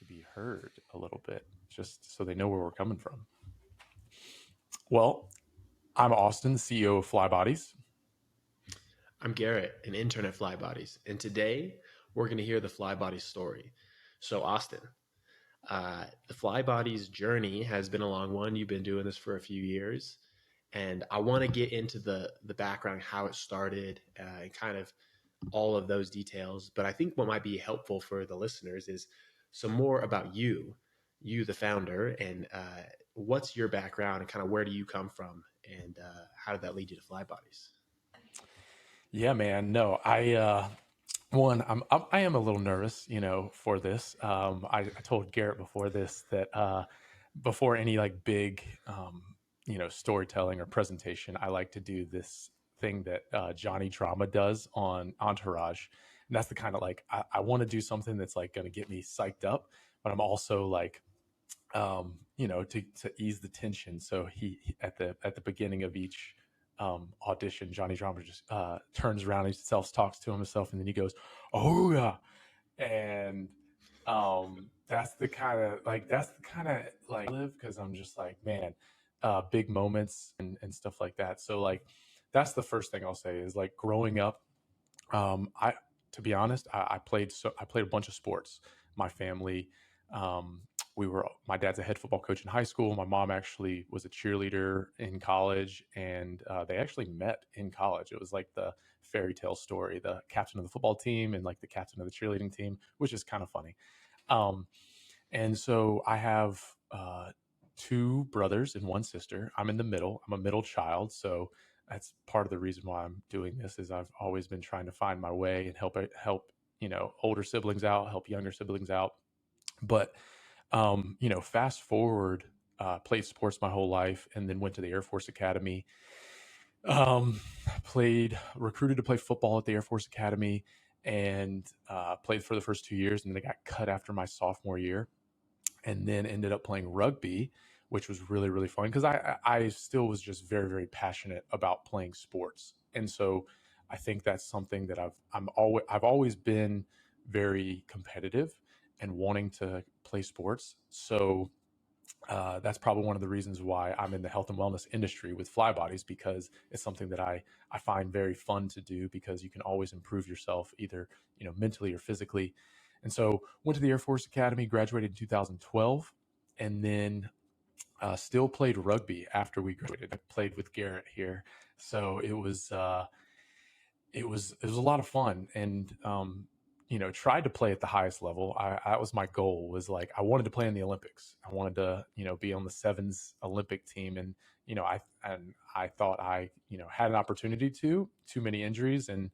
be heard a little bit, just so they know where we're coming from. Well, I'm Austin, the CEO of Flybodies. I'm Garrett, an intern at Flybodies, and today we're going to hear the Flybodies story. So, Austin, the Flybodies journey has been a long one. You've been doing this for a few years, and I want to get into the background, how it started, and kind of all of those details. But I think what might be helpful for the listeners is some more about you, the founder, and what's your background, and kind of where do you come from, and how did that lead you to Flybodies? Yeah, man. No, I am a little nervous, for this. I told Garrett before this that before any like big, storytelling or presentation, I like to do this thing that Johnny Drama does on Entourage, and that's the kind of like I want to do something that's like going to get me psyched up, but I'm also like, to ease the tension. So at the beginning of each audition, Johnny Drama just turns around, he self talks to himself, and then he goes, "Oh yeah," and that's the kind of like I live, because I'm just like, man, big moments and stuff like that. So like that's the first thing I'll say is like growing up. I To be honest, I played a bunch of sports. My family, um, my dad's a head football coach in high school. My mom actually was a cheerleader in college, and they actually met in college. It was like the fairy tale story, the captain of the football team and like the captain of the cheerleading team, which is kind of funny. Um, and so I have two brothers and one sister. I'm in the middle. I'm a middle child, so that's part of the reason why I'm doing this. Is I've always been trying to find my way and help older siblings out, help younger siblings out. But fast forward, played sports my whole life, and then went to the Air Force Academy. Played recruited to play football at the Air Force Academy, and played for the first 2 years, and then I got cut after my sophomore year, and then ended up playing rugby, which was really really fun because I still was just very very passionate about playing sports, and so I think that's something that I've always been very competitive and wanting to play sports. So that's probably one of the reasons why I'm in the health and wellness industry with Flybodies, because it's something that I find very fun to do, because you can always improve yourself either mentally or physically. And so went to the Air Force Academy, graduated in 2012, and then still played rugby after we graduated. I played with Garrett here, so it was a lot of fun, and tried to play at the highest level. That was my goal, was like I wanted to play in the Olympics. I wanted to be on the sevens Olympic team, and I thought I had an opportunity to. Too many injuries, and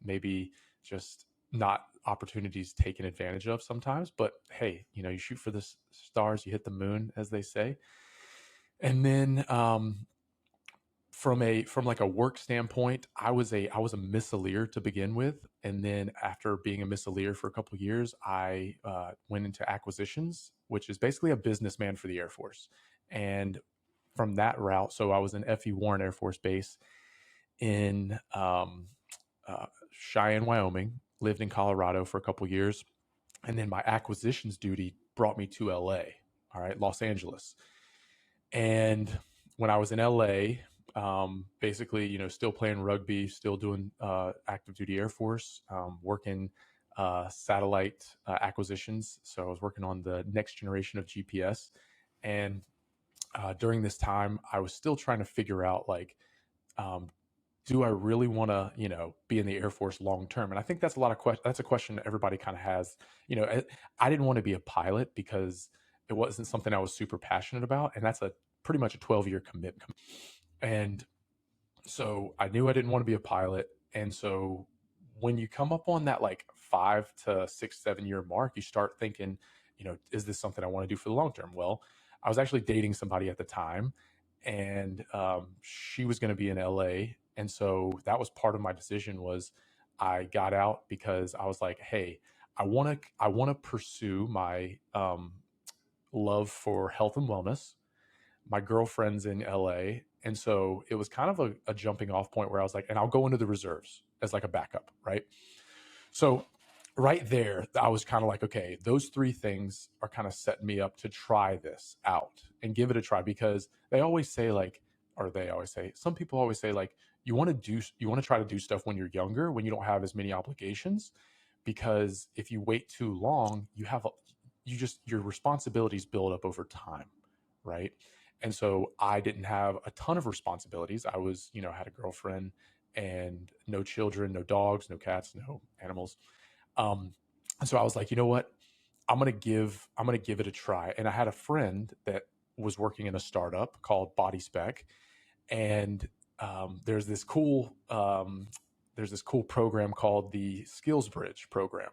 maybe just not opportunities taken advantage of sometimes. But hey, you shoot for the stars, you hit the moon, as they say. And then from like a work standpoint, I was a missileer to begin with, and then after being a missileer for a couple of years, I went into acquisitions, which is basically a businessman for the Air Force. And from that route, so I was in F.E. Warren Air Force Base in Cheyenne, Wyoming. Lived in Colorado for a couple of years, and then my acquisitions duty brought me to L.A. All right, Los Angeles. And when I was in LA, basically, still playing rugby, still doing active duty Air Force, working satellite acquisitions. So I was working on the next generation of GPS. And during this time, I was still trying to figure out like, um, do I really want to, be in the Air Force long term? And I think that's that's a question that everybody kind of has. I didn't want to be a pilot because it wasn't something I was super passionate about, and that's a pretty much a 12-year commitment. And so I knew I didn't want to be a pilot. And so when you come up on that like 5 to 6, 7 year mark, you start thinking, is this something I want to do for the long term? Well, I was actually dating somebody at the time, and she was going to be in LA. And so that was part of my decision. Was I got out because I was like, hey, I want to pursue my love for health and wellness. My girlfriend's in LA. And so it was kind of a jumping off point where I was like, and I'll go into the reserves as like a backup, right? So right there, I was kind of like, okay, those three things are kind of setting me up to try this out and give it a try, because they always say like, or they always say, some people always say like, you want to try to do stuff when you're younger, when you don't have as many obligations, because if you wait too long, you just, your responsibilities build up over time, right? And so I didn't have a ton of responsibilities. I was, had a girlfriend and no children, no dogs, no cats, no animals. And so I was like, you know what? I'm gonna give it a try. And I had a friend that was working in a startup called Body Spec, and there's this cool program called the Skills Bridge program,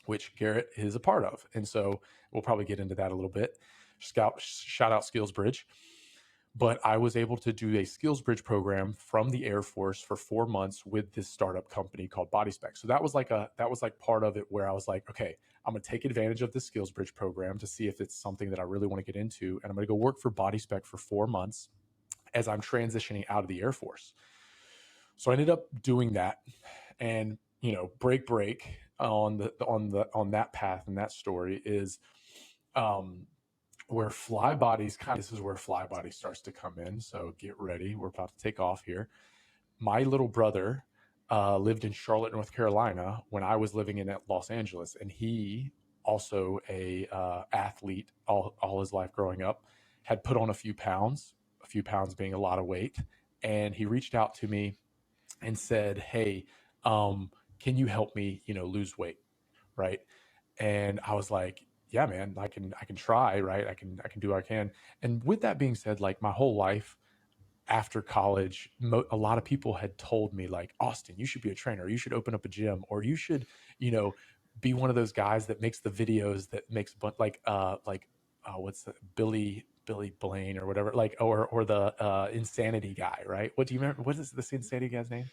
which Garrett is a part of. And so we'll probably get into that a little bit. Shout out Skills Bridge. But I was able to do a skills bridge program from the Air Force for 4 months with this startup company called Body Spec. So that was like part of it where I was like, okay, I'm gonna take advantage of the skills bridge program to see if it's something that I really want to get into, and I'm gonna go work for Body Spec for 4 months as I'm transitioning out of the Air Force. So I ended up doing that, and break on that path, and that story is um, where fly bodies kind of, this is where fly body starts to come in. So get ready, we're about to take off here. My little brother lived in Charlotte, North Carolina when I was living in Los Angeles, and he also a athlete all his life growing up, had put on a few pounds being a lot of weight, and he reached out to me and said, hey, can you help me lose weight, right? And I was like, yeah, man, I can try, right? I can do what I can. And with that being said, like my whole life after college, a lot of people had told me like, Austin, you should be a trainer, you should open up a gym, or you should, you know, be one of those guys that makes the videos that makes what's the Billy Blaine or whatever, like, or the insanity guy, right? What do you remember? What is this insanity guy's name?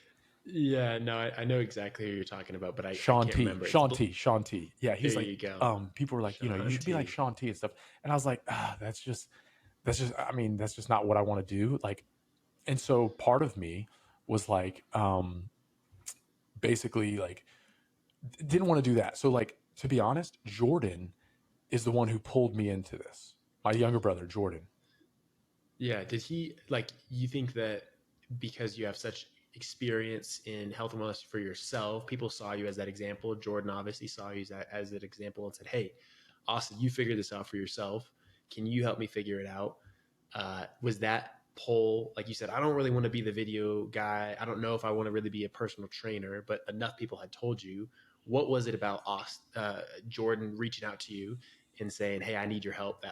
Yeah, no, I know exactly who you're talking about, but I Sean can't T. remember. Sean T. Sean T. Yeah, There he's like, you go. people were like, you Sean should be like T. Sean T and stuff. And I was like, I mean, that's just not what I want to do. Like, and so part of me was like, basically like, didn't want to do that. So like, to be honest, Jordan is the one who pulled me into this. My younger brother, Jordan. Yeah, did he like you think that because you have such experience in health and wellness for yourself, people saw you as that example. Jordan obviously saw you as that example and said, "Hey, Austin, you figured this out for yourself. Can you help me figure it out?" Was that poll like you said? I don't really want to be the video guy. I don't know if I want to really be a personal trainer, but enough people had told you. What was it about Jordan reaching out to you and saying, "Hey, I need your help"?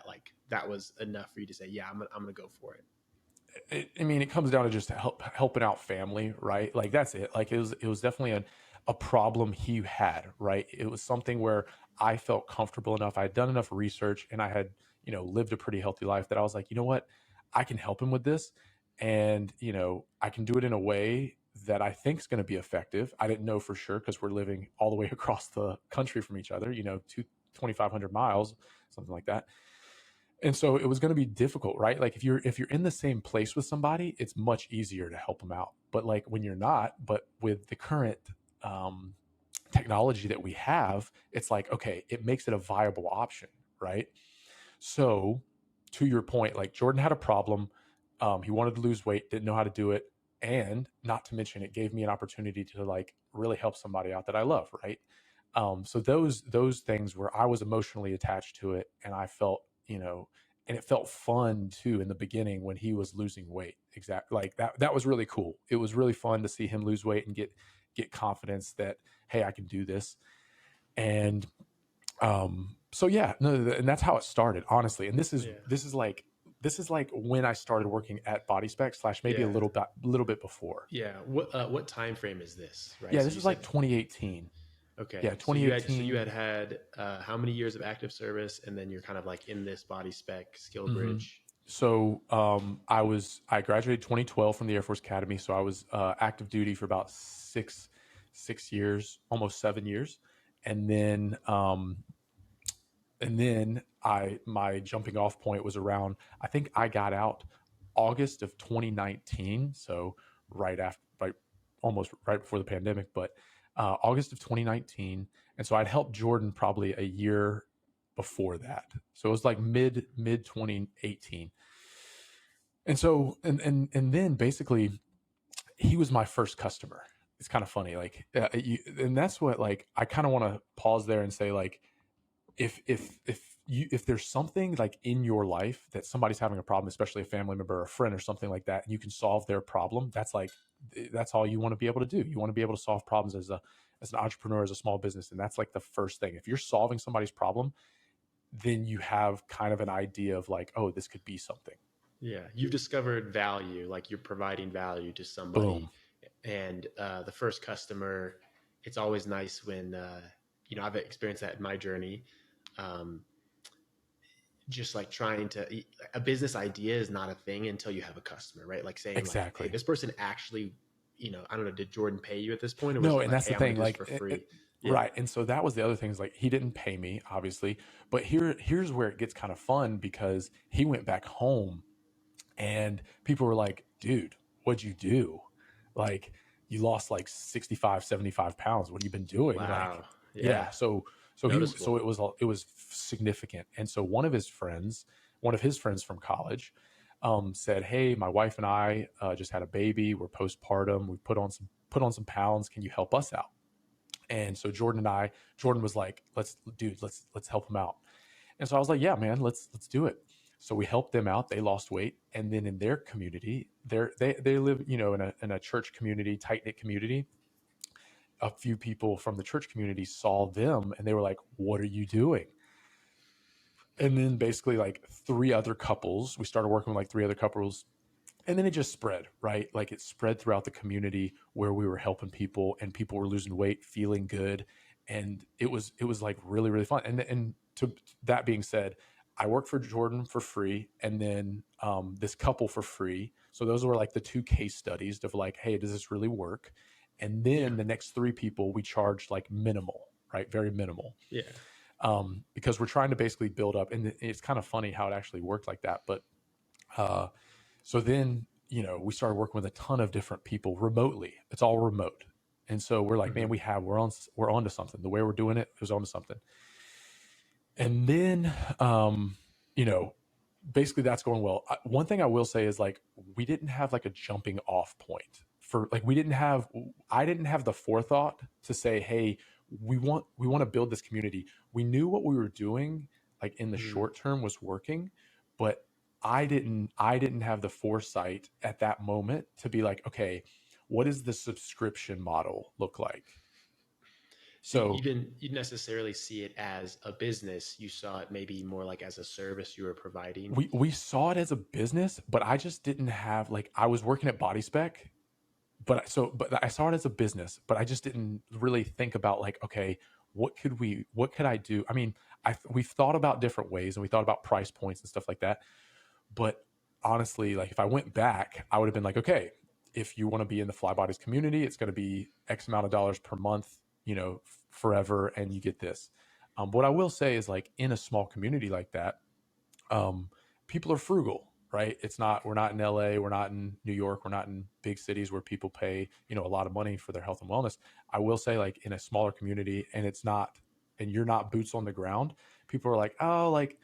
That was enough for you to say, "Yeah, I'm gonna go for it." I mean, it comes down to just helping out family, right? Like that's it. Like it was definitely a problem he had, right? It was something where I felt comfortable enough. I had done enough research, and I had, lived a pretty healthy life, that I was like, you know what, I can help him with this, and I can do it in a way that I think is going to be effective. I didn't know for sure because we're living all the way across the country from each other, 2,500 miles, something like that. And so it was going to be difficult, right? Like if you're in the same place with somebody, it's much easier to help them out. But like when you're not, but with the current um, technology that we have, it's like, okay, it makes it a viable option, right? So to your point, like Jordan had a problem. He wanted to lose weight, didn't know how to do it, and not to mention, it gave me an opportunity to like really help somebody out that I love, right? So those things where I was emotionally attached to it, and I felt, and it felt fun too in the beginning when he was losing weight. Exactly, like that was really cool. It was really fun to see him lose weight and get confidence that, hey, I can do this. And so yeah, no, and that's how it started, honestly. And Yeah, this is like when I started working at Body Spec slash maybe yeah, a little bit before. yeah. What time frame is this? Right. Yeah, So this you was like said 2018. Yeah, okay. So you had 2018. how many years of active service, and then you're kind of like in this body spec skill Hmm. bridge. So I graduated 2012 from the Air Force Academy. So I was active duty for about six years, almost 7 years, and then my jumping off point was around, I think I got out August of 2019, so right after, right, almost right before the pandemic, but August of 2019. And so I'd helped Jordan probably a year before that. So it was like mid 2018. And so and then basically he was my first customer. It's kind of funny, like, and that's what, like, I kind of want to pause there and say, like, if there's something like in your life that somebody's having a problem, especially a family member or a friend or something like that, and you can solve their problem, that's like, that's all you want to be able to do. You want to be able to solve problems as an entrepreneur, as a small business, and that's like the first thing. If you're solving somebody's problem, then you have kind of an idea of like, oh, this could be something. Yeah, you've discovered value, like you're providing value to somebody, Boom. and the first customer. It's always nice when I've experienced that in my journey. Um, just like trying to a business idea is not a thing until you have a customer, right? Like saying like, hey, Exactly. this person actually, I don't know, did Jordan pay you at this point, or was No, it and like, that's hey, the I'm gonna thing. do this Like, for free? Yeah. right. And so that was the other thing, is like, he didn't pay me, obviously, but here's where it gets kind of fun, because he went back home and people were like, dude, what'd you do? Like, you lost like 65, 75 pounds. What have you been doing? Like, Wow. Yeah. yeah. So Noticeable. it was significant. And so one of his friends from college, said, hey, my wife and I just had a baby. We're postpartum. We put on some pounds. Can you help us out? And so Jordan was like, let's help him out. And so I was like, yeah, man, let's do it. So we helped them out. They lost weight, and then in their community, they live, in a church community, tight knit community. A few people from the church community saw them, and they were like, "What are you doing?" And then basically, like, three other couples, we started working with like three other couples, and then it just spread, right? Like, it spread throughout the community where we were helping people, and people were losing weight, feeling good. And it was like really, really fun. And to that being said, I worked for Jordan for free, and then this couple for free. So those were like the two case studies of like, hey, does this really work? And Yeah. then the next three people we charged like minimal, right? Very minimal. Yeah. Because we're trying to basically build up, and it's kind of funny how it actually worked like that. But uh, so then, we started working with a ton of different people remotely. It's all remote. And so we're like, man, Hmm. we're onto something. The way we're doing it is onto something. And then, um, you know, basically that's going well. One thing I will say is, like, we didn't have like a jumping off point for, like, I didn't have the forethought to say, hey, we want to build this community. We knew what we were doing, like, in the Hmm. short term was working, but I didn't have the foresight at that moment to be like, okay, what does the subscription model look like? So So you didn't necessarily see it as a business. You saw it maybe more like as a service you were providing. we saw it as a business, but I just didn't have, like, I was working at Body Spec, but I saw it as a business, but I just didn't really think about, like, okay, what could I do? I mean, we've thought about different ways, and we thought about price points and stuff like that. But honestly, like, if I went back, I would have been like, okay, if you want to be in the Fly Bodies community, it's going to be X amount of dollars per month, forever, and you get this. What I will say is, like, in a small community like that, um, people are frugal, right? We're not in LA, we're not in New York, we're not in big cities where people pay, a lot of money for their health and wellness. I will say, like, in a smaller community, and you're not boots on the ground, people are like, oh, like,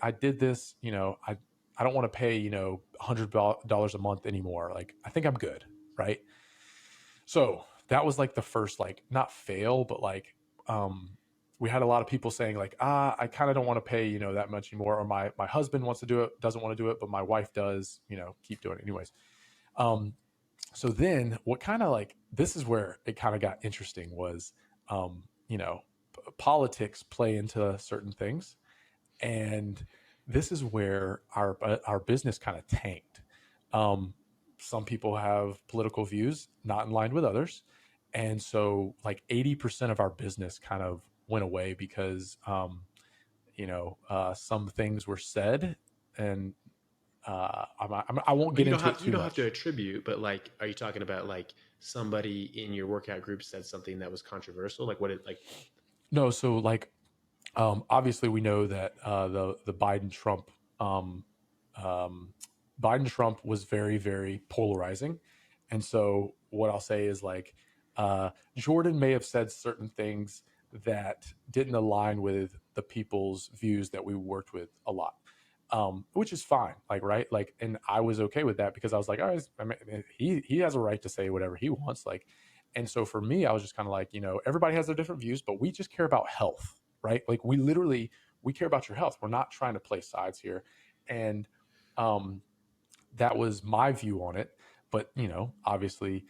I did this, I don't want to pay, $100 a month anymore. Like, I think I'm good. Right. So that was like the first, like, not fail, but like, um, we had a lot of people saying, like, I kind of don't want to pay, that much anymore. Or my husband wants to do it, doesn't want to do it, but my wife does, keep doing it anyways. Um, so then what kind of, like, this is where it kind of got interesting was, um, you know, politics play into certain things. And this is where our business kind of tanked. Um, some people have political views not in line with others, and so like 80% of our business kind of went away because some things were said, and I won't Well, get into it you too don't have to much. attribute, but like, are you talking about like somebody in your workout group said something that was controversial? Like what it like? No, so, like, obviously, we know that the um, um, Biden Trump was very, very polarizing, and so what I'll say is, like, Jordan may have said certain things that didn't align with the people's views that we worked with a lot. Which is fine, like, right, like, and I was okay with that because I was like, all right, I mean, he has a right to say whatever he wants, like, and so for me, I was just kind of like, everybody has their different views, but we just care about health, right? Like, we care about your health. We're not trying to play sides here, and um, that was my view on it. But obviously,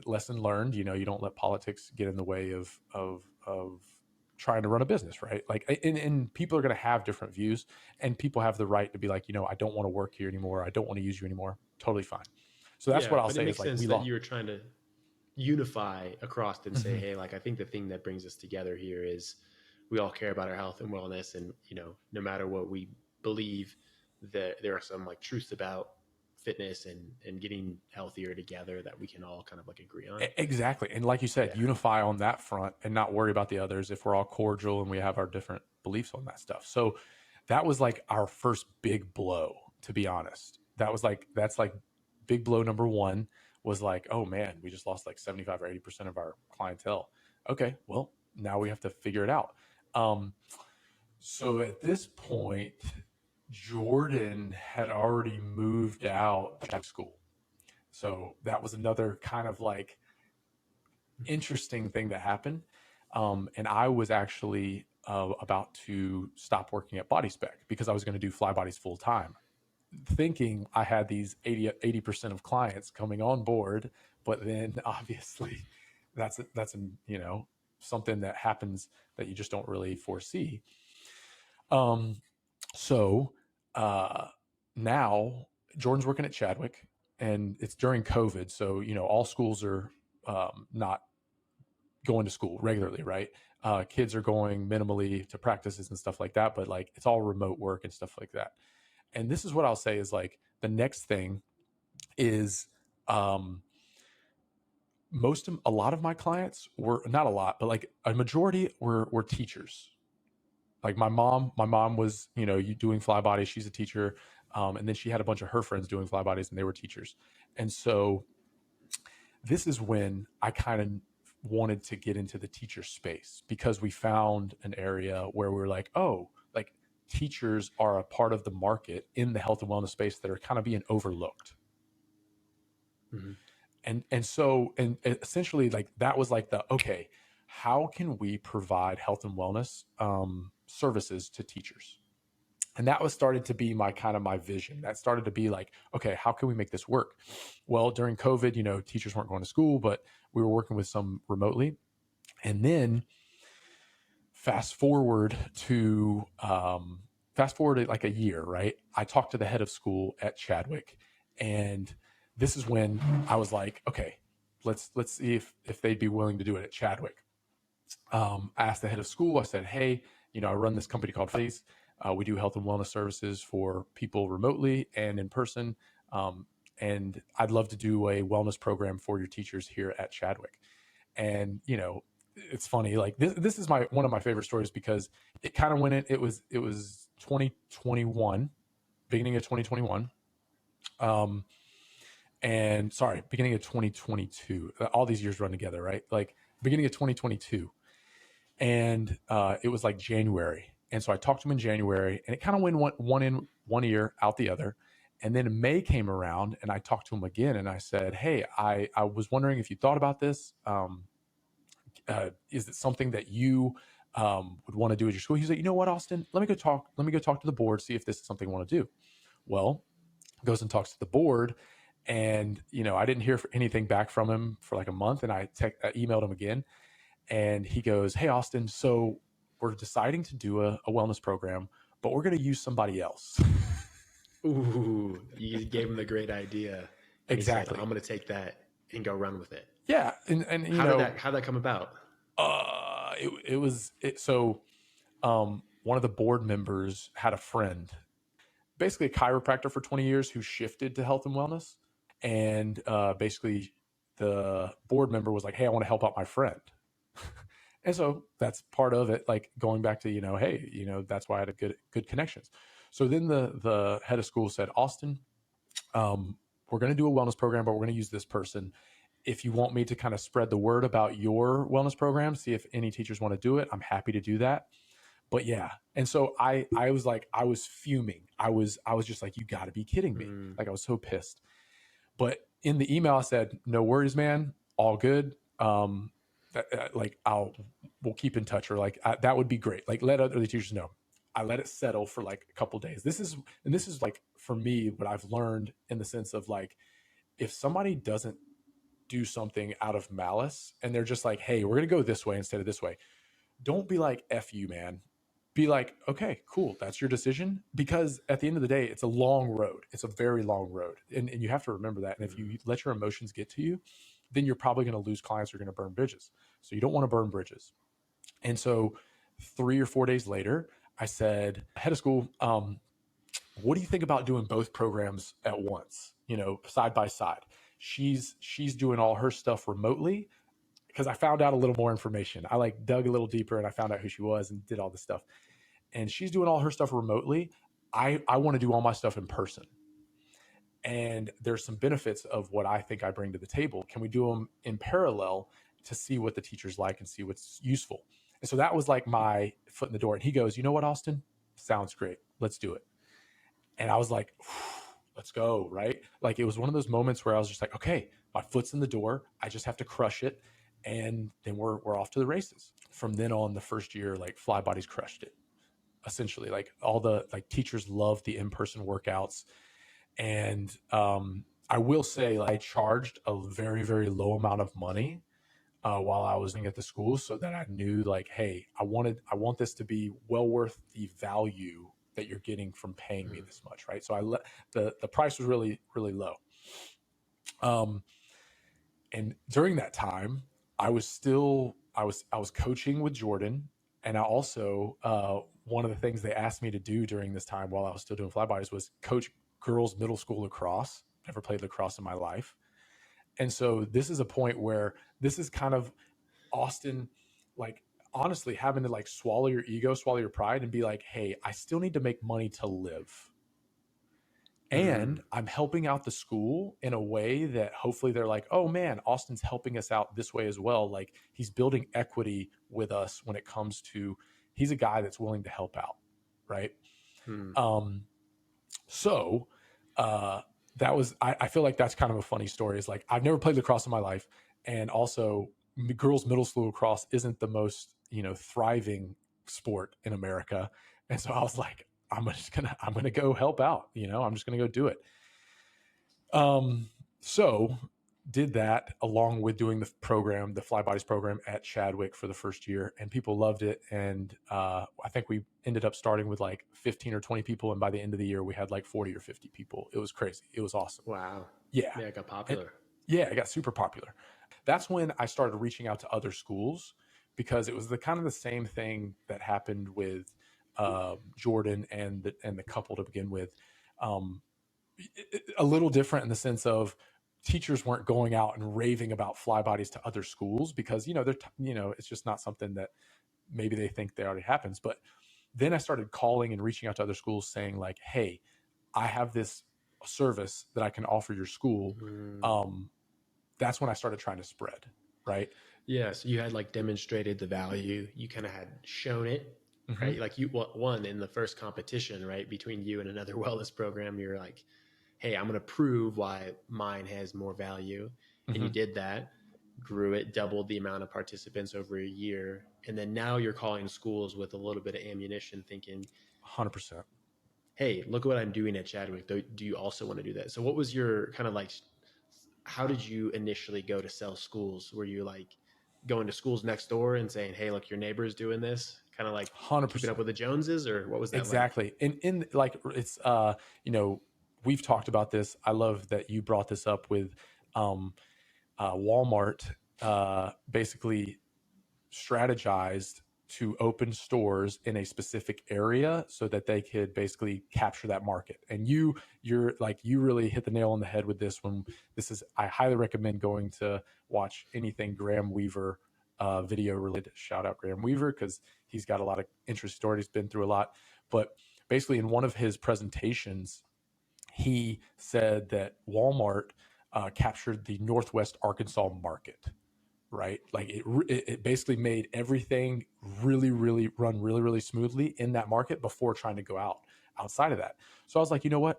lesson learned. You don't let politics get in the way of trying to run a business, right? Like, and people are going to have different views, and people have the right to be like, I don't want to work here anymore. I don't want to use you anymore. Totally fine. So that's Yeah, what I'll but it say is makes like sense we that lost. you're trying to unify across and say, Mhm. hey, like I think the thing that brings us together here is we all care about our health and wellness, and no matter what we believe, that there are some like truths about fitness and getting healthier together that we can all kind of like agree on. Exactly. And like you said, Yeah. unify on that front and not worry about the others if we're all cordial and we have our different beliefs on that stuff. So that was like our first big blow, to be honest. That's like big blow number one was like, oh man, we just lost like 75 or 80% of our clientele. Okay, well, now we have to figure it out. So at this point, Jordan had already moved out of school. So that was another kind of like interesting thing that happened. And I was actually about to stop working at Body Spec because I was going to do fly bodies full time, thinking I had these 80% of clients coming on board. But then obviously that's something that happens that you just don't really foresee. Um, so uh, now Jordan's working at Chadwick, and it's during COVID. So, all schools are not going to school regularly, right? Kids are going minimally to practices and stuff like that, but like it's all remote work and stuff like that. And this is what I'll say is like the next thing is um, a lot of my clients were not a lot, but like a majority were teachers. Like my mom was you doing fly bodies. She's a teacher, and then she had a bunch of her friends doing fly bodies, and they were teachers. And so this is when I kind of wanted to get into the teacher space because we found an area where we were like, oh, like teachers are a part of the market in the health and wellness space that are kind of being overlooked. Mhm. And essentially like that was like the okay, how can we provide health and wellness services to teachers? And that was started to be my kind of my vision. That started to be like, okay, how can we make this work? Well, during COVID, teachers weren't going to school, but we were working with some remotely. And then fast forward to fast forward like a year, right? I talked to the head of school at Chadwick, and this is when I was like, okay, let's see if they'd be willing to do it at Chadwick. I asked the head of school. I said, hey, I run this company called Face. We do health and wellness services for people remotely and in person. Um, and I'd love to do a wellness program for your teachers here at Chadwick. And it's funny. Like this is my one of my favorite stories because it kind of went in. It was 2021, beginning of 2021. Um, and sorry, beginning of 2022. All these years run together, right? Like beginning of 2022, and it was like January. And so I talked to him in January, and it kind of went one in one ear, out the other. And then May came around, and I talked to him again, and I said, "Hey, I was wondering if you thought about this. Is it something that you would want to do at your school?" He's like, "You know what, Austin? Let me go talk. Let me go talk to the board, see if this is something I want to do." Well, goes and talks to the board, and I didn't hear anything back from him for like a month, and I emailed him again, and he goes, "Hey, Austin, so we're deciding to do a wellness program, but we're going to use somebody else." Ooh, you gave him the great idea, and he said, Exactly. "I'm going to take that and go run with it." Yeah, and How did that come about? so one of the board members had a friend, basically a chiropractor for 20 years, who shifted to health and wellness, and basically the board member was like, "Hey, I want to help out my friend." And so that's part of it, like going back to hey, that's why I had a good connections. So then the head of school said, "Austin, we're going to do a wellness program, but we're going to use this person, if you want me to kind of spread the word about your wellness program, see if any teachers want to do it, I'm happy to do that. But yeah. And so I was like, I was fuming. I was just like, you got to be kidding me. Mm, Like I was so pissed. But in the email I said, no worries, man, all good. Like we'll keep in touch, or like that would be great. Like let other teachers know. I let it settle for like a couple days. This is like for me what I've learned in the sense of like, if somebody doesn't do something out of malice and they're just like, hey, we're gonna go this way instead of this way, don't be like, F you, man. Be like, okay, cool, that's your decision. Because at the end of the day, it's a long road. It's a very long road. And you have to remember that. And if mm, you let your emotions get to you, then you're probably going to lose clients, you're going to burn bridges. So you don't want to burn bridges. And so 3 or 4 days later, I said, head of school, what do you think about doing both programs at once, side by side? She's doing all her stuff remotely, because I found out a little more information. I like dug a little deeper and I found out who she was and did all this stuff. And she's doing all her stuff remotely. I want to do all my stuff in person. And there's some benefits of what I think I bring to the table. Can we do them in parallel to see what the teachers like and see what's useful? And so that was like my foot in the door. And he goes, you know what, Austin? Sounds great. Let's do it. And I was like, let's go. Right. Like it was one of those moments where I was just like, okay, my foot's in the door. I just have to crush it. And then we're off to the races. From then on, the first year, like Fly Bodies crushed it. Essentially, like all the like teachers love the in-person workouts. And I will say, like, I charged a very, very low amount of money while I was at the school, so that I knew, like, hey, I want this to be well worth the value that you're getting from paying me mm, this much, right? So the price was really, really low. Um, and during that time, I was coaching with Jordan, and I also one of the things they asked me to do during this time while I was still doing fly bodies was coach girls middle school lacrosse. Never played lacrosse in my life. And so this is a point where this is kind of Austin, like, honestly having to like swallow your ego, swallow your pride, and be like, hey, I still need to make money to live. mm, And I'm helping out the school in a way that hopefully they're like, oh man, Austin's helping us out this way as well. Like he's building equity with us when it comes to, he's a guy that's willing to help out. Right. mm. Um, so uh, that was, I feel like that's kind of a funny story. Is like, I've never played lacrosse in my life. And also girls middle school lacrosse isn't the most, thriving sport in America. And so I was like, I'm gonna go help out. I'm just gonna go do it. So did that along with doing the program, the Fly Bodies program at Chadwick for the first year, and people loved it. And I think we ended up starting with like 15 or 20 people, and by the end of the year, we had like 40 or 50 people. It was crazy. It was awesome. Wow. Yeah, Yeah, it got and popular. yeah, it got super popular. That's when I started reaching out to other schools, because it was the kind of the same thing that happened with Jordan and the couple to begin with. Um, a little different in the sense of teachers weren't going out and raving about fly bodies to other schools, because it's just not something that maybe they think they already happens. But then I started calling and reaching out to other schools saying like, hey, I have this service that I can offer your school. Mm. um, that's when I started trying to spread. Right. Yeah, so you had like demonstrated the value. You kind of had shown it, Mm-hmm. right? Like you won in the first competition, right? Between you and another wellness program, you're like, hey, I'm going to prove why mine has more value. And Mm-hmm. you did that, grew it, doubled the amount of participants over a year. And then now you're calling schools with a little bit of ammunition thinking, 100%. hey, look what I'm doing at Chadwick. Do you also want to do that? So what was your kind of like, how did you initially go to sell schools? Were you like going to schools next door and saying, hey, look, your neighbor's doing this, kind of like keeping up 100%. with the Joneses, or what was that like? Exactly. And in like it's we've talked about this. I love that you brought this up with um Walmart basically strategized to open stores in a specific area so that they could basically capture that market. And you really hit the nail on the head with this one. I highly recommend going to watch anything Graham Weaver video related. Shout out Graham Weaver, because he's got a lot of interesting stories, been through a lot. But basically in one of his presentations, he said that Walmart captured the Northwest Arkansas market, right? Like it basically made everything really run really smoothly in that market before trying to go outside of that. So I was like, you know what?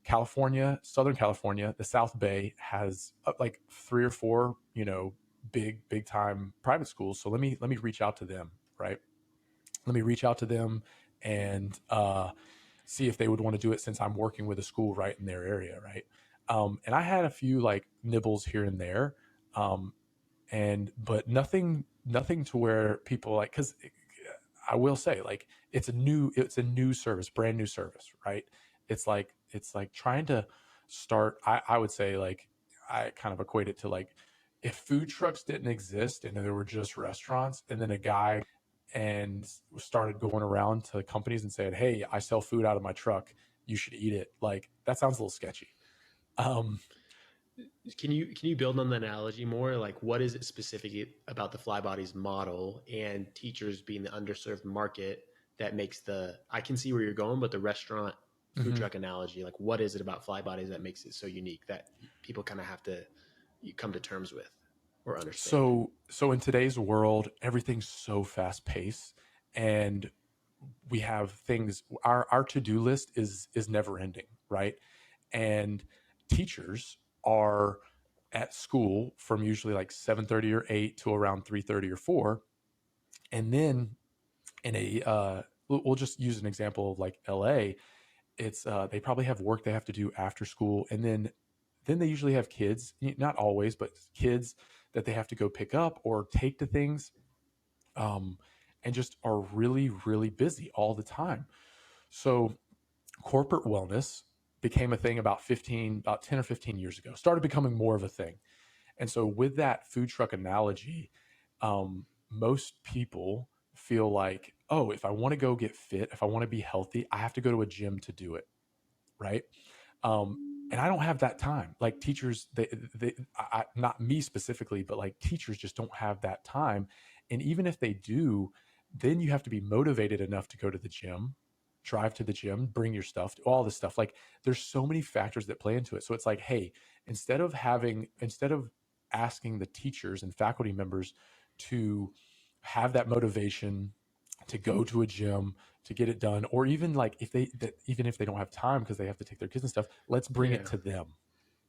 California, Southern California, the South Bay has like three or four, big time private schools. So let me reach out to them, right? Let me reach out to them and see if they would want to do it since I'm working with a school right in their area, right? And I had a few like nibbles here and there, um, and but nothing to where people like, because I will say, like, it's a new service, brand new service, right? It's like trying to start. I would say, like, I kind of equate it to like if food trucks didn't exist and there were just restaurants, and then a guy and started going around to companies and saying, "Hey, I sell food out of my truck. You should eat it." Like, that sounds a little sketchy. Um, Can you build on the analogy more? Like, what is it specifically about the Flybody's model and teachers being the underserved market that makes the? I can see where you're going, but the restaurant food mhm. truck analogy, like, what is it about Flybody's that makes it so unique that people kind of have to come to terms with or understand? So in today's world, everything's so fast paced, and we have things. Our to do list is never ending, right? And teachers are at school from usually like 7:30 or 8 to around 3:30 or 4, and then in a we'll just use an example of like LA. It's they probably have work they have to do after school, and then they usually have kids, not always, but kids that they have to go pick up or take to things, um, and just are really busy all the time. So corporate wellness became a thing about 10 or 15 years ago, started becoming more of a thing. And so with that food truck analogy, most people feel like, oh, if I want to go get fit, if I want to be healthy, I have to go to a gym to do it, right? And I don't have that time. Like teachers, not me specifically, but like teachers just don't have that time. And even if they do, then you have to be motivated enough to go to the gym, drive to the gym, bring your stuff, all this stuff. Like there's so many factors that play into it. So it's like, hey, instead of asking the teachers and faculty members to have that motivation to go to a gym to get it done, or even like even if they don't have time because they have to take their kids and stuff, let's bring it Yeah, to them.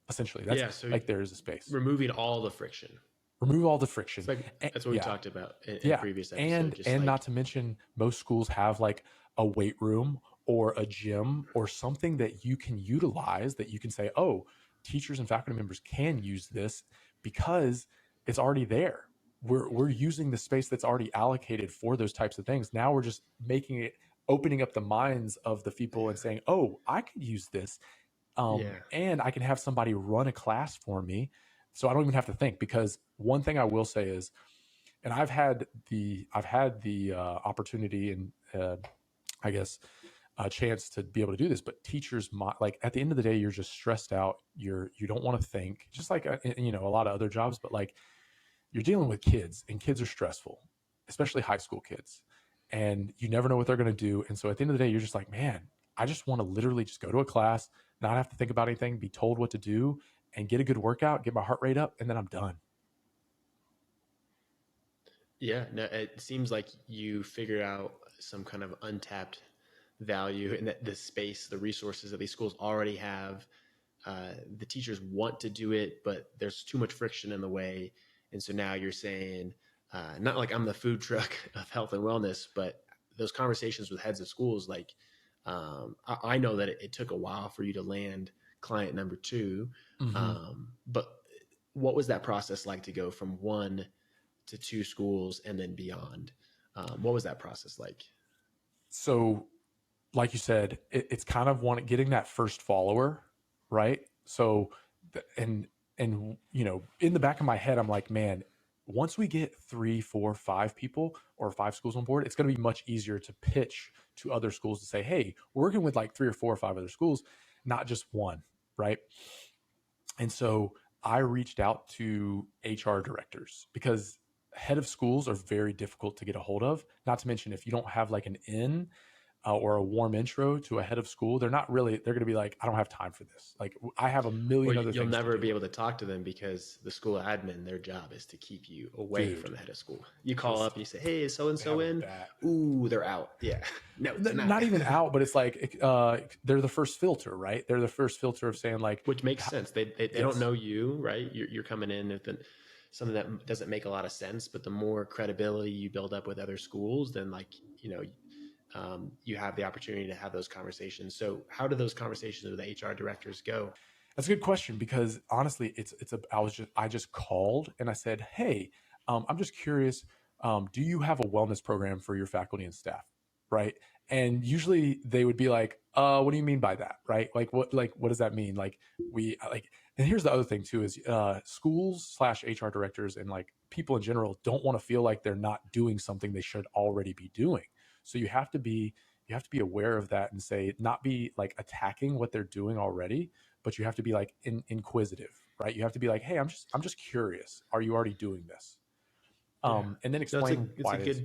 Essentially, that's yeah. So like there is a space. removing all the friction. Remove all the It's friction. like that's what we Yeah, talked about in yeah, previous episode. and Just and not like to mention, most schools have like a weight room or a gym or something that you can utilize, that you can say, oh, teachers and faculty members can use this because it's already there. We're using the space that's already allocated for those types of things. Now we're just making it, opening up the minds of the people and yeah, saying, oh, I could use this, yeah, and I can have somebody run a class for me, so I don't even have to think. Because one thing I will say is, and I've had the opportunity and I guess a chance to be able to do this, but teachers, like at the end of the day, you're just stressed out. You don't want to think, just like a lot of other jobs, but like you're dealing with kids, and kids are stressful, especially high school kids, and you never know what they're going to do. And so at the end of the day, you're just like, man, I just want to literally just go to a class, not have to think about anything, be told what to do, and get a good workout, get my heart rate up, and then I'm done. yeah. No, it seems like you figure out some kind of untapped value in that the space, the resources that these schools already have. The teachers want to do it, but there's too much friction in the way. And so now you're saying, not like I'm the food truck of health and wellness, but those conversations with heads of schools, like I know that it took a while for you to land client number two. Hmm. But what was that process like to go from one to two schools and then beyond? What was that process like? So like you said, it's kind of getting that first follower, right? So, and in the back of my head, I'm like, man, once we get three, four, five people or five schools on board, it's going to be much easier to pitch to other schools to say, hey, we're working with like three or four or five other schools, not just one, right? And so I reached out to HR directors, because head of schools are very difficult to get a hold of. Not to mention, if you don't have like an in, or a warm intro to a head of school, they're not really, they're going to be like, I don't have time for this. Like, I have a Or million other you'll things to never be do. able to talk to them because the school admin, their job is to keep you away Dude, from the head of school. You call just, up and you say, "Hey, is so and they so have a in?" bat. Ooh, they're out. Yeah, no, deny. Not even out, but it's like, they're the first filter, right? They're the first filter of saying, like, Which makes sense. They don't yes, know you, right? You're coming in with something that doesn't make a lot of sense. But the more credibility you build up with other schools, then like you know, you have the opportunity to have those conversations. So how do those conversations with the HR directors go? that's a good question because honestly, I just called and I said, hey, I'm just curious, do you have a wellness program for your faculty and staff, right? And usually they would be like, what do you mean by that, right? Like what does that mean? Like we like, and here's the other thing too is schools slash HR directors and like people in general don't want to feel like they're not doing something they should already be doing. So you have to be aware of that and say not be like attacking what they're doing already, but you have to be like inquisitive, right? You have to be like, hey, I'm just curious. Are you already doing this? Yeah, And then no, explain it's why a it is.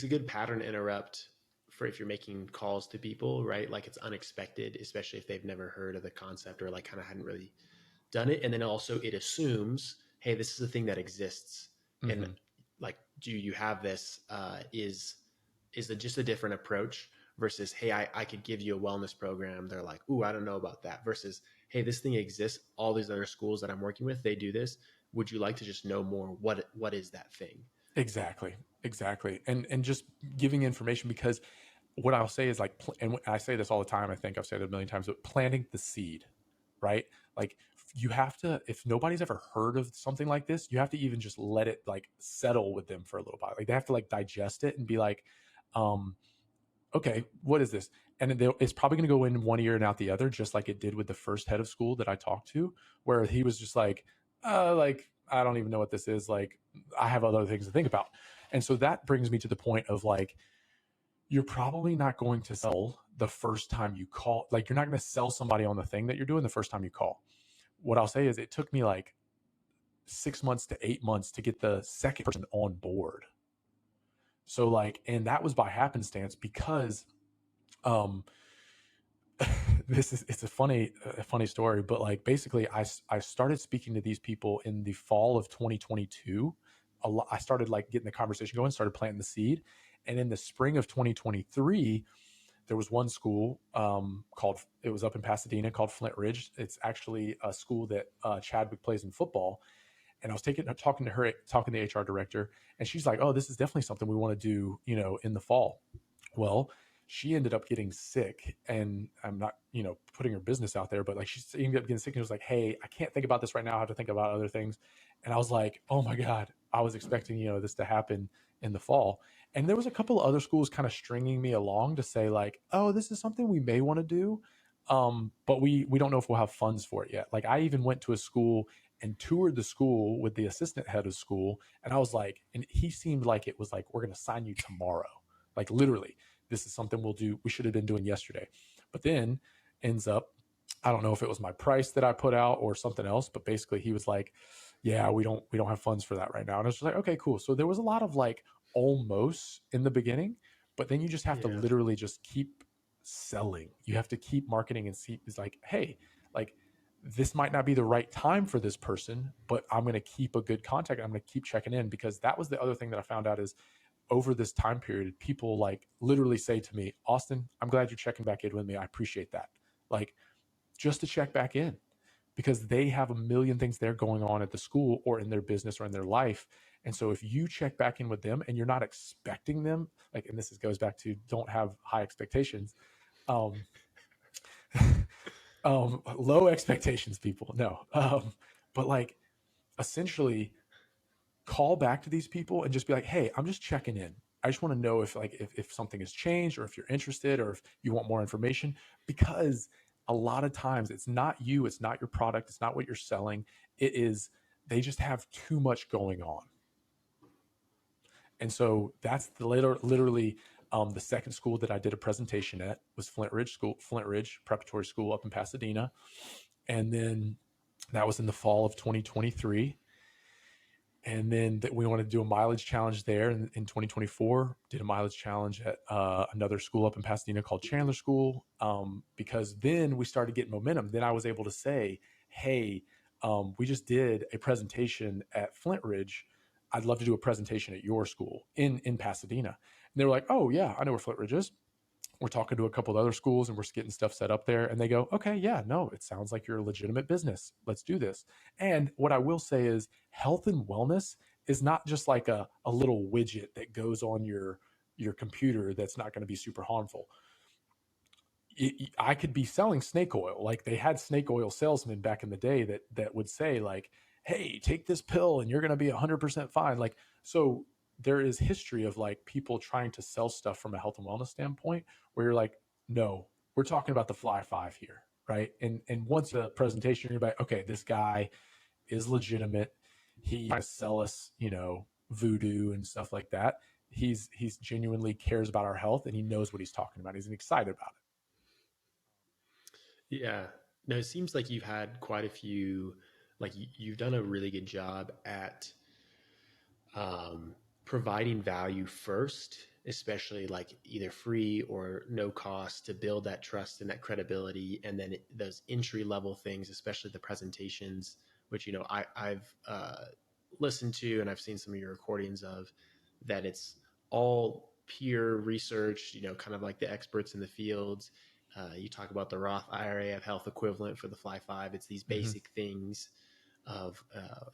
good pattern to interrupt for if you're making calls to people, right? Like it's unexpected, especially if they've never heard of the concept or like kind of hadn't really done it. And then also it assumes, hey, this is a thing that exists. And Mm-hmm. like, do you have this? Is it just a different approach versus, hey, I could give you a wellness program. They're like, ooh, I don't know about that. Versus, hey, this thing exists. All these other schools that I'm working with, they do this. Would you like to just know more? What is that thing? Exactly, exactly, and just giving information because what I'll say is like, and I say this all the time. I think I've said it a million times, but planting the seed, right? Like you have to, if nobody's ever heard of something like this, you have to even just let it like settle with them for a little while. Like they have to like digest it and be like, um, okay, what is this? And it's probably going to go in one ear and out the other, just like it did with the first head of school that I talked to, where he was just like I don't even know what this is. Like, I have other things to think about. And so that brings me to the point of like, you're probably not going to sell the first time you call. Like, you're not going to sell somebody on the thing that you're doing the first time you call. What I'll say is, it took me like 6 months to 8 months to get the second person on board. So, like, and that was by happenstance because um it's a funny story, but like basically I started speaking to these people in the fall of 2022. I started like getting the conversation going, started planting the seed, and in the spring of 2023 there was one school called, it was up in Pasadena, called Flint Ridge. It's actually a school that Chadwick plays in football. And I was talking to the HR director, and she's like, oh, this is definitely something we want to do, in the fall. Well, she ended up getting sick, and I'm not, putting her business out there, but like she ended up getting sick and was like, hey, I can't think about this right now. I have to think about other things. And I was like, oh my God, I was expecting, this to happen in the fall. And there was a couple of other schools kind of stringing me along to say like, oh, this is something we may want to do. But we don't know if we'll have funds for it yet. Like I even went to a school and toured the school with the assistant head of school. And I was like, and he seemed like it was like, we're going to sign you tomorrow. Like literally, this is something we'll do. We should have been doing yesterday. But then ends up, I don't know if it was my price that I put out or something else, but basically he was like, yeah, we don't have funds for that right now. And I was just like, okay, cool. So there was a lot of like almost in the beginning, but then you just have to Yeah, literally just keep selling. You have to keep marketing and see, it's like, hey, like this might not be the right time for this person, but I'm going to keep a good contact. I'm going to keep checking in, because that was the other thing that I found out is over this time period, people like literally say to me, Austin, I'm glad you're checking back in with me. I appreciate that. Like just to check back in, because they have a million things they're going on at the school or in their business or in their life. And so if you check back in with them and you're not expecting them, like, and goes back to don't have high expectations. Um, low expectations, people. No. But like essentially call back to these people and just be like, hey, I'm just checking in. I just want to know if like if something has changed or if you're interested or if you want more information, because a lot of times it's not you, it's not your product, it's not what you're selling. It is, they just have too much going on. And so that's literally the second school that I did a presentation at was Flint Ridge Preparatory School up in Pasadena. And then that was in the fall of 2023. And then that we wanted to do a mileage challenge there in 2024. Did a mileage challenge at another school up in Pasadena called Chandler School, because then we started getting momentum. Then I was able to say, hey, we just did a presentation at Flint Ridge. I'd love to do a presentation at your school in Pasadena. And they were like, oh yeah, I know where Flint Ridge is. We're talking to a couple of other schools and we're getting stuff set up there. And they go, okay, yeah, no, it sounds like you're a legitimate business. Let's do this. And what I will say is health and wellness is not just like a little widget that goes on your computer that's not going to be super harmful. I could be selling snake oil. Like they had snake oil salesmen back in the day that would say like, "Hey, take this pill and you're going to be 100% fine." Like so there is history of like people trying to sell stuff from a health and wellness standpoint where you're like, "No, we're talking about the Fly 5 here." Right? And once the presentation you're like, "Okay, this guy is legitimate. He tries to sell us, voodoo and stuff like that. He's genuinely cares about our health and he knows what he's talking about. He's excited about Yeah. No, it seems like you've had quite a few, like you've done a really good job at um, providing value first, especially like either free or no cost to build that trust and that credibility. And then those entry level things, especially the presentations, which, I've listened to and I've seen some of your recordings of that it's all peer research, kind of like the experts in the fields. You talk about the Roth IRA of health equivalent for the Fly 5. It's these it. Mm-hmm. basic things of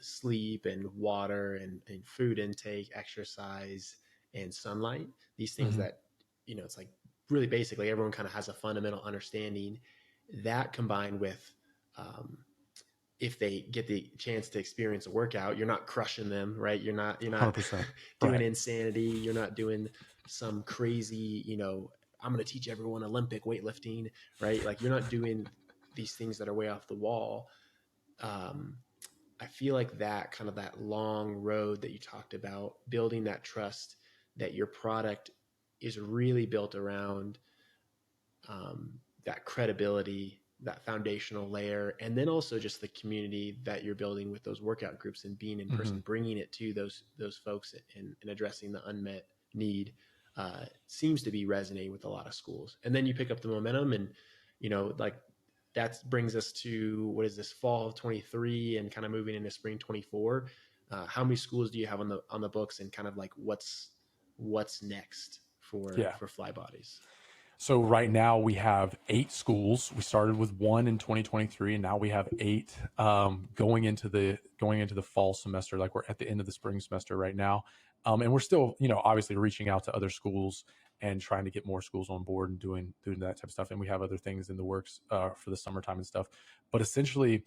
sleep and water and food intake, exercise, and sunlight. These things Mm-hmm. that, it's like really basically everyone kind of has a fundamental understanding. That combined with, if they get the chance to experience a workout, you're not crushing them, right? You're not 100%. doing Right. insanity. You're not doing some crazy, I'm going to teach everyone Olympic weightlifting, right? Like you're not doing these things that are way off the wall. Um, I feel like that kind of that long road that you talked about, building that trust that your product is really built around that credibility, that foundational layer, and then also just the community that you're building with those workout groups and being in Mm-hmm. person, bringing it to those folks and addressing the unmet need seems to be resonating with a lot of schools. And then you pick up the momentum, and like that brings us to what is this fall of 23 and kind of moving into spring 24. How many schools do you have on the books, and kind of like what's next Yeah. for Fly Bodies? So right now we have 8 schools. We started with one in 2023, and now we have 8 going into the fall semester. Like we're at the end of the spring semester right now, and we're still, obviously reaching out to other schools and trying to get more schools on board and doing that type of stuff. And we have other things in the works for the summertime and stuff. But essentially,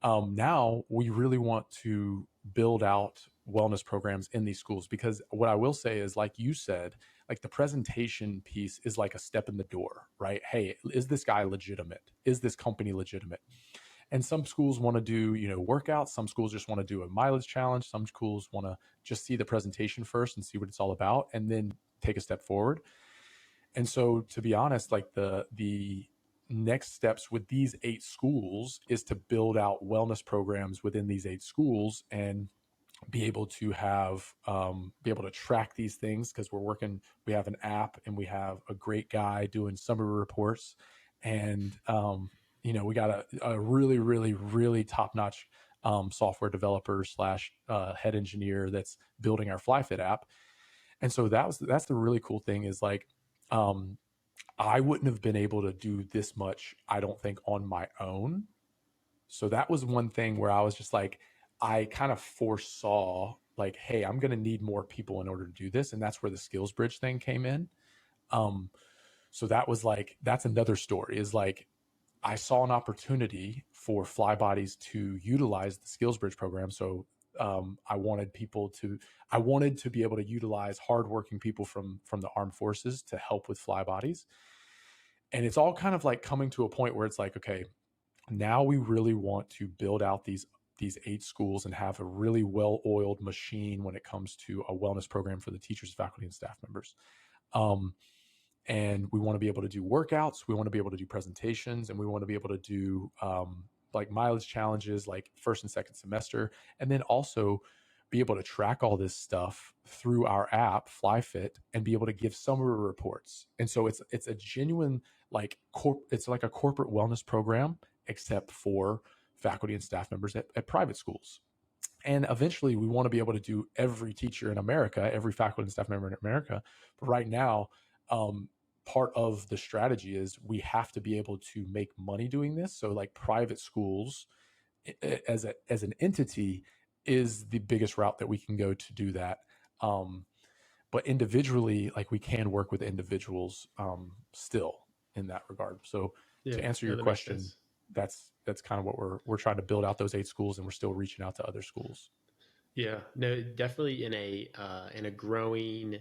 now we really want to build out wellness programs in these schools because what I will say is, like you said, like the presentation piece is like a step in the door, right? Hey, is this guy legitimate? Is this company legitimate? And some schools want to do, workouts. Some schools just want to do a mileage challenge. Some schools want to just see the presentation first and see what it's all about and then take a step forward. And so, to be honest, like the next steps with these 8 schools is to build out wellness programs within these 8 schools and be able to track these things because we have an app and we have a great guy doing summary reports, and we got a really really really top notch software developer slash head engineer that's building our FlyFit app. And so that's the really cool thing is like, um, I wouldn't have been able to do this much, I don't think, on my own. So that was one thing where I was just like, I kind of foresaw, like, hey, I'm going to need more people in order to do this. And that's where the skills bridge thing came in. Um, so that was like, that's another story is like, I saw an opportunity for fly bodies to utilize the skills bridge program. So I wanted to be able to utilize hardworking people from the armed forces to help with fly bodies. And it's all kind of like coming to a point where it's like, okay, now we really want to build out these 8 schools and have a really well-oiled machine when it comes to a wellness program for the teachers, faculty, and staff members. Um, and we want to be able to do workouts, we want to be able to do presentations, and we want to be able to do like mileage challenges like first and second semester. And then also be able to track all this stuff through our app FlyFit and be able to give summary reports. And so it's a genuine it's like a corporate wellness program except for faculty and staff members at private schools. And eventually we want to be able to do every teacher in America, every faculty and staff member in America. But right now, part of the strategy is we have to be able to make money doing this. So like private schools as an entity is the biggest route that we can go to do that. But individually, like we can work with individuals still in that regard. So Yeah, to answer no, your that makes question, sense. that's kind of what we're trying to build out those 8 schools, and we're still reaching out to other schools. Yeah, no, definitely in a growing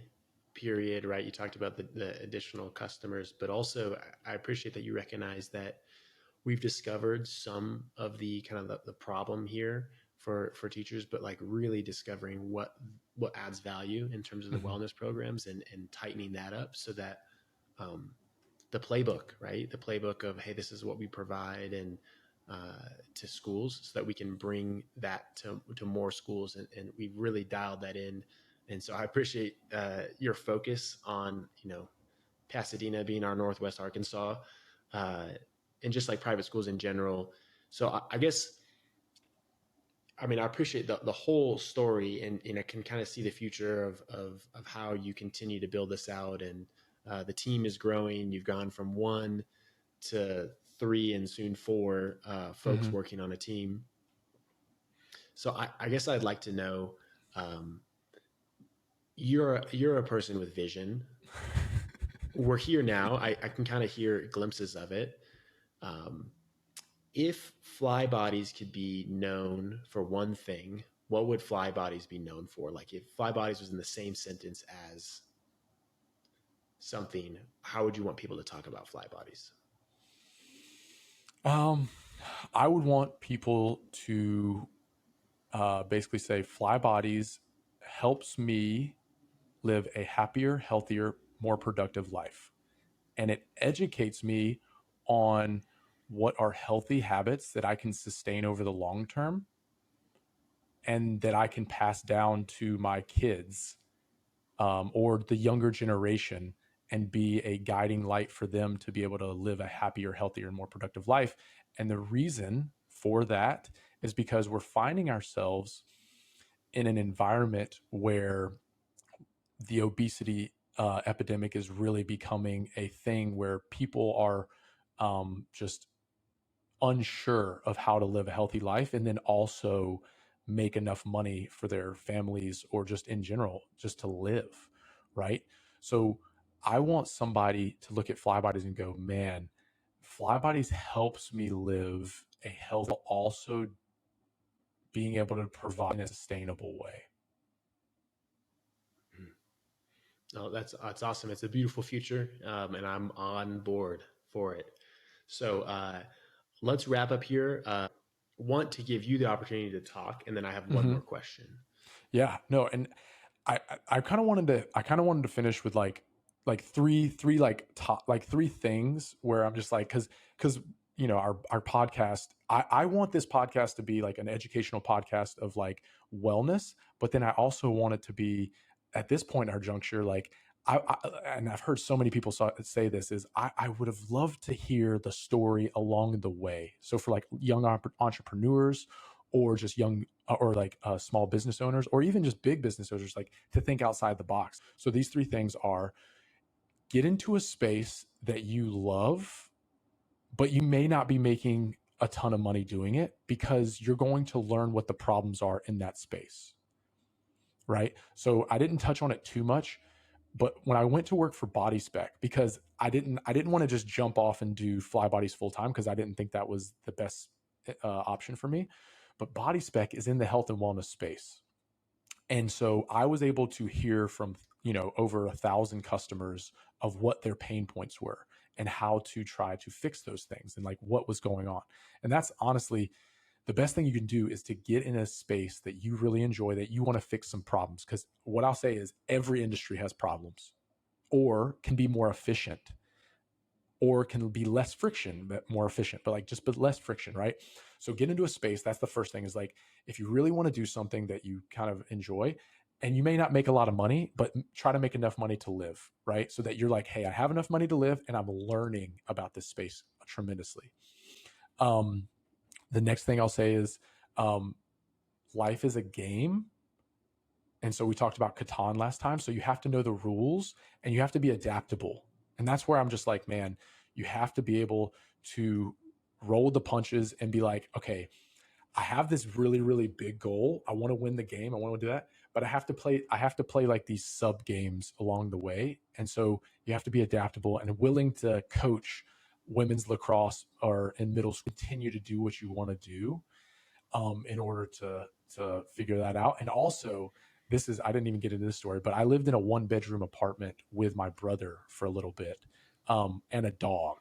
period, right? You talked about the additional customers, but also I appreciate that you recognize that we've discovered some of the kind of the problem here for teachers, but like really discovering what adds value in terms of the Mm-hmm. wellness programs and tightening that up so that um, the playbook, right? The playbook of, hey, this is what we provide and to schools so that we can bring that to more schools. And we've really dialed that in. And so I appreciate your focus on, Pasadena being our Northwest Arkansas uh, and just like private schools in general. So I guess, I mean, I appreciate the whole story and I can kind of see the future of how you continue to build this out. And the team is growing. You've gone from one to three and soon four folks Mm-hmm. working on a team. So I guess I'd like to know, um, you're a person with vision. We're here now. I can kind of hear glimpses of it. Um, if fly bodies could be known for one thing, what would fly bodies be known for? Like if fly bodies was in the same sentence as something, how would you want people to talk about fly bodies? Um, I would want people to basically say fly bodies helps me live a happier, healthier, more productive life. And it educates me on what are healthy habits that I can sustain over the long term and that I can pass down to my kids or the younger generation and be a guiding light for them to be able to live a happier, healthier, and more productive life. And the reason for that is because we're finding ourselves in an environment where the obesity epidemic is really becoming a thing where people are just unsure of how to live a healthy life and then also make enough money for their families or just in general just to live, right? So I want somebody to look at fly bodies and go, man, fly bodies helps me live a healthy, also being able to provide in a sustainable way. Oh, that's awesome. It's a beautiful future, and I'm on board for it. So let's wrap up here. Want to give you the opportunity to talk, and then I have one Mm-hmm. more question. Yeah, no, and I kind of wanted to finish with like three like top like three things where I'm just like because our podcast I want this podcast to be like an educational podcast of like wellness, but then I also want it to be at this point in our juncture like and I've heard so many people say this is I would have loved to hear the story along the way. So for like young entrepreneurs or just young or like small business owners or even just big business owners like to think outside the box. So these three things are get into a space that you love but you may not be making a ton of money doing it because you're going to learn what the problems are in that space, right? So I didn't touch on it too much, but when I went to work for Body Spec, because I didn't want to just jump off and do fly bodies full time because I didn't think that was the best option for me. But Body Spec is in the health and wellness space, and so I was able to hear from over 1,000 customers of what their pain points were and how to try to fix those things and like what was going on. And that's honestly the best thing you can do is to get in a space that you really enjoy, that you want to fix some problems. Because what I'll say is every industry has problems or can be more efficient or can be less friction, but more efficient, but less friction, right? So get into a space. That's the first thing, is like, if you really want to do something that you kind of enjoy, and you may not make a lot of money, but try to make enough money to live, right? So that you're like, hey, I have enough money to live and I'm learning about this space tremendously. Um, the next thing I'll say is, um, life is a game. And so we talked about Catan last time. So you have to know the rules and you have to be adaptable. And that's where I'm just like, man, you have to be able to roll the punches and be like, okay, I have this really, really big goal. I want to win the game. I want to do that. But I have to play like these sub games along the way. And so you have to be adaptable and willing to coach women's lacrosse or in middle school, continue to do what you want to do, in order to figure that out. And also, this is, I didn't even get into this story, but I lived in a 1 bedroom apartment with my brother for a little bit, and a dog,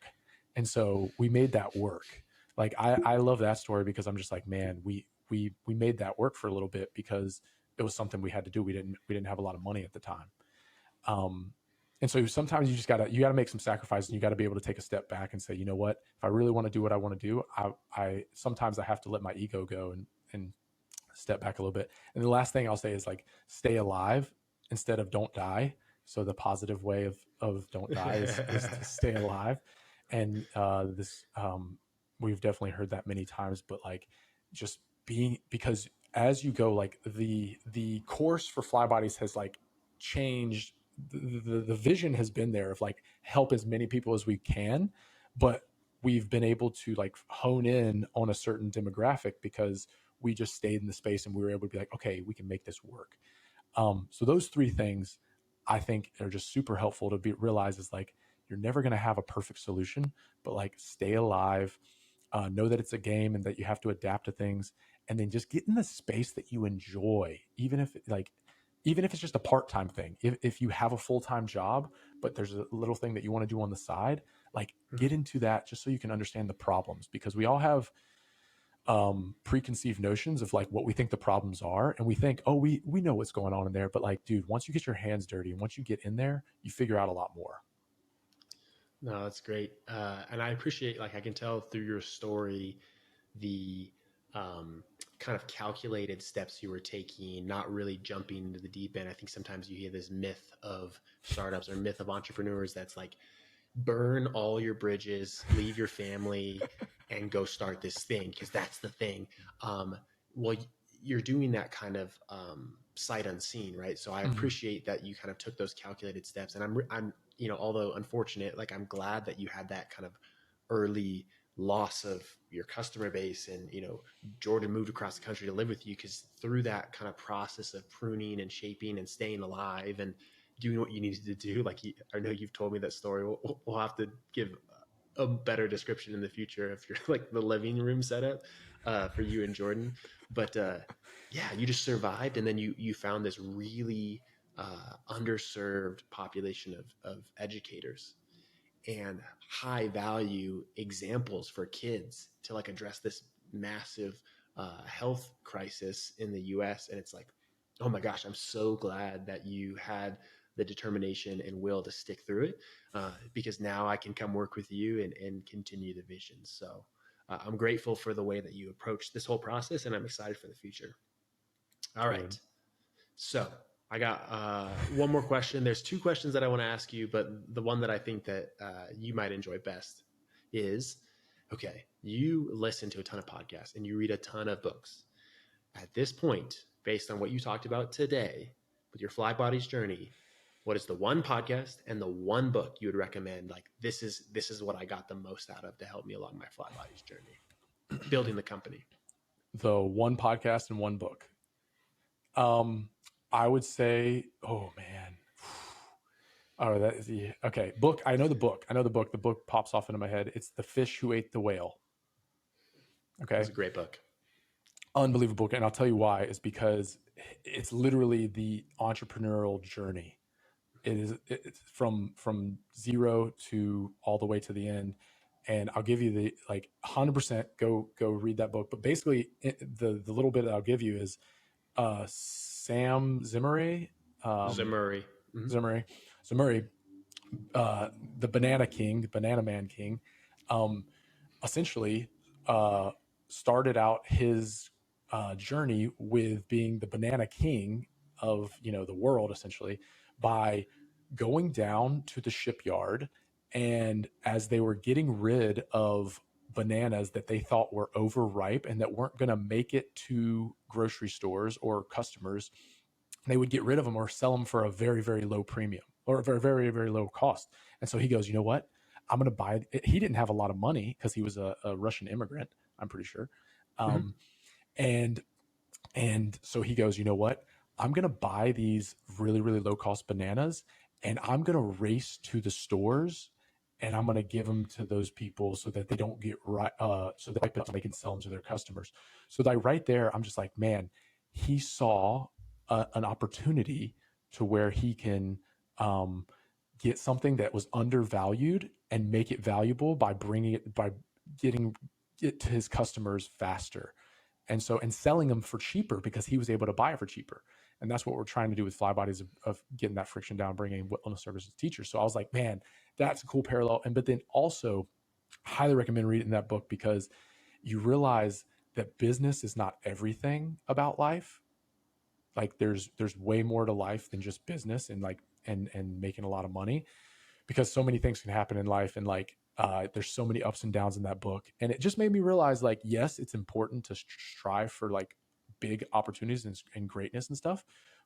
and so we made that work. Like I love that story because I'm just like, man, we made that work for a little bit because it was something we had to do. We didn't have a lot of money at the time. Um, and so sometimes you gotta make some sacrifices, and you gotta be able to take a step back and say, you know what, if I really want to do what I want to do, I sometimes I have to let my ego go and step back a little bit. And the last thing I'll say is like, stay alive instead of don't die. So the positive way of don't die is to stay alive. And this we've definitely heard that many times, but like, just being, because as you go, like the course for fly bodies has like changed. The vision has been there of like, help as many people as we can, but we've been able to like hone in on a certain demographic because we just stayed in the space and we were able to be like, okay, we can make this work. So those three things I think are just super helpful to be realize, is like, you're never going to have a perfect solution, but like, stay alive, know that it's a game and that you have to adapt to things, and then just get in the space that you enjoy, even if it's just a part-time thing. If you have a full-time job, but there's a little thing that you want to do on the side, like, get into that just so you can understand the problems, because we all have preconceived notions of like what we think the problems are, and we think, oh, we know what's going on in there, but like, dude, once you get your hands dirty and once you get in there, you figure out a lot more. No, that's great. And I appreciate, like, I can tell through your story, the um, kind of calculated steps you were taking, not really jumping into the deep end. I think sometimes you hear this myth of startups or myth of entrepreneurs that's like, burn all your bridges, leave your family, and go start this thing because that's the thing. Um, well, you're doing that kind of sight unseen, right? So I Mm-hmm. appreciate that you kind of took those calculated steps, and I'm, although unfortunate, like, I'm glad that you had that kind of early loss of your customer base, and Jordan moved across the country to live with you, because through that kind of process of pruning and shaping and staying alive and doing what you needed to do, like, I know you've told me that story. We'll have to give a better description in the future if you're like the living room setup for you and Jordan. But yeah, you just survived, and then you found this really underserved population of educators and high value examples for kids to like address this massive health crisis in the US. And it's like, oh my gosh, I'm so glad that you had the determination and will to stick through it, because now I can come work with you and continue the vision. So I'm grateful for the way that you approach this whole process, and I'm excited for the future. All Good. right. So I got one more question. There's two questions that I want to ask you, but the one that I think that you might enjoy best is, okay, you listen to a ton of podcasts and you read a ton of books. At this point, based on what you talked about today with your Fly Bodies journey, what is the one podcast and the one book you would recommend? Like, this is what I got the most out of to help me along my Fly Bodies journey, building the company. The one podcast and one book. Um, I would say, oh man. Oh, that is the okay. Book. I know the book. I know the book. The book pops off into my head. It's The Fish Who Ate the Whale. It's Okay. a great book. Unbelievable book. And I'll tell you why, is because it's literally the entrepreneurial journey. It's from zero to all the way to the end. And I'll give you the like 100% go read that book. But basically, the little bit that I'll give you is Sam Zimmery, um, Zamuri. Mm-hmm. Zimmery, Zimmery, the Banana King, the Banana Man King, um, essentially. started out his journey with being the banana king of the world essentially by going down to the shipyard, and as they were getting rid of bananas that they thought were overripe and that weren't going to make it to grocery stores or customers, they would get rid of them or sell them for a very, very low premium or a very, very, very low cost. And so he goes, you know what? I'm going to buy it. He didn't have a lot of money because he was a Russian immigrant, I'm pretty sure. Mhm. Um, and so he goes, you know what? I'm going to buy these really, really low cost bananas, and I'm going to race to the stores, and I'm going to give them to those people so that they don't get right, so that they can sell them to their customers. So that right there, I'm just like, man, he saw an opportunity to where he can um, get something that was undervalued and make it valuable by bringing it, by getting it to his customers faster, and so and selling them for cheaper because he was able to buy it for cheaper. And that's what we're trying to do with fly bodies, of getting that friction down, bringing wellness services to teachers. So I was like, man, that's a cool parallel. And but then also highly recommend reading that book because you realize that business is not everything about life. Like there's way more to life than just business and like and making a lot of money, because so many things can happen in life, and like there's so many ups and downs in that book. And it just made me realize, like, yes, it's important to strive for like big opportunities and greatness and stuff,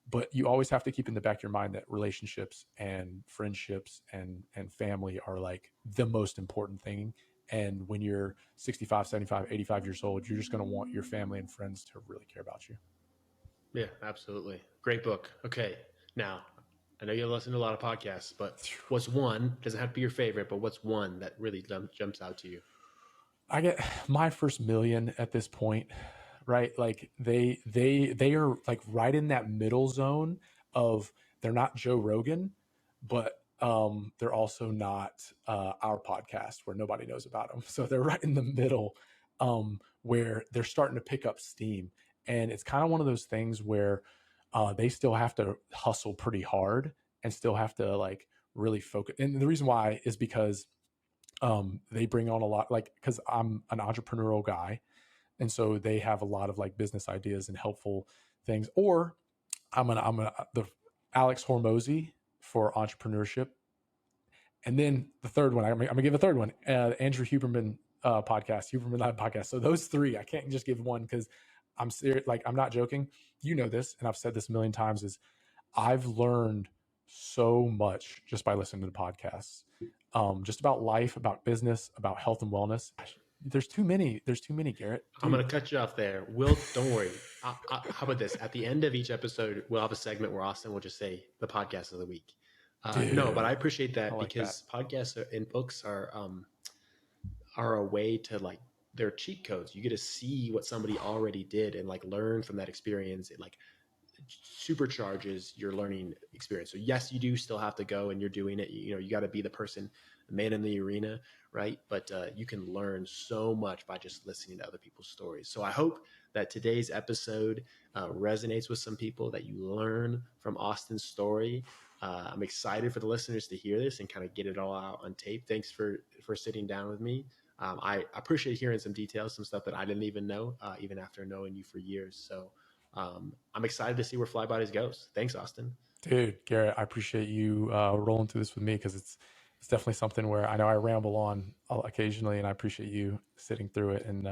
but you always have to keep in the back of your mind that relationships and friendships and family are like the most important thing. And when you're 65, 75, 85 years old, you're just going to want your family and friends to really care about you. Yeah, absolutely. Great book. Okay. Now, I know you listen to a lot of podcasts, but what's one, doesn't have to be your favorite, but what's one that really jumps out to you? I get my first million at this point, right? Like they are like right in that middle zone of, they're not Joe Rogan, but they're also not our podcast where nobody knows about them. So they're right in the middle, where they're starting to pick up steam. And it's kind of one of those things where they still have to hustle pretty hard and still have to like really focus. And the reason why is because they bring on a lot, like, because I'm an entrepreneurial guy, and so they have a lot of like business ideas and helpful things. Or I'm gonna the Alex Hormozy for entrepreneurship, and then the third one, I'm gonna give a third one, Andrew Huberman podcast, Huberman Lab podcast. So those three, I can't just give one because I'm serious. Like, I'm not joking. You know this, and I've said this a million times. Is I've learned so much just by listening to the podcasts, just about life, about business, about health and wellness. There's too many. There's too many, Garrett. I'm Dude, going to cut you off there. Will, don't worry. How about this? At the end of each episode, we'll have a segment where Austin will just say the podcast of the week. No, but I dude, appreciate I that like that. because podcasts and books are a way to like, they're cheat codes. You get to see what somebody already did and like learn from that experience. It like supercharges your learning experience. So yes, you do still have to go and you're doing it. You know, you got to be the person, the man in the arena, right? But you can learn so much by just listening to other people's stories. So I hope that today's episode resonates with some people, that you learn from Austin's story. I'm excited for the listeners to hear this and kind of get it all out on tape. Thanks for sitting down with me. I appreciate hearing some details, some stuff that I didn't even know, even after knowing you for years. So I'm excited to see where Fly Bodies goes. Thanks, Austin. Dude, Garrett, I appreciate you rolling through this with me, because it's definitely something where I know I ramble on occasionally, and I appreciate you sitting through it and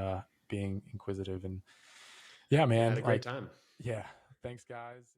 being inquisitive. And yeah, Yeah, I had man, a great like, time. yeah, thanks, guys.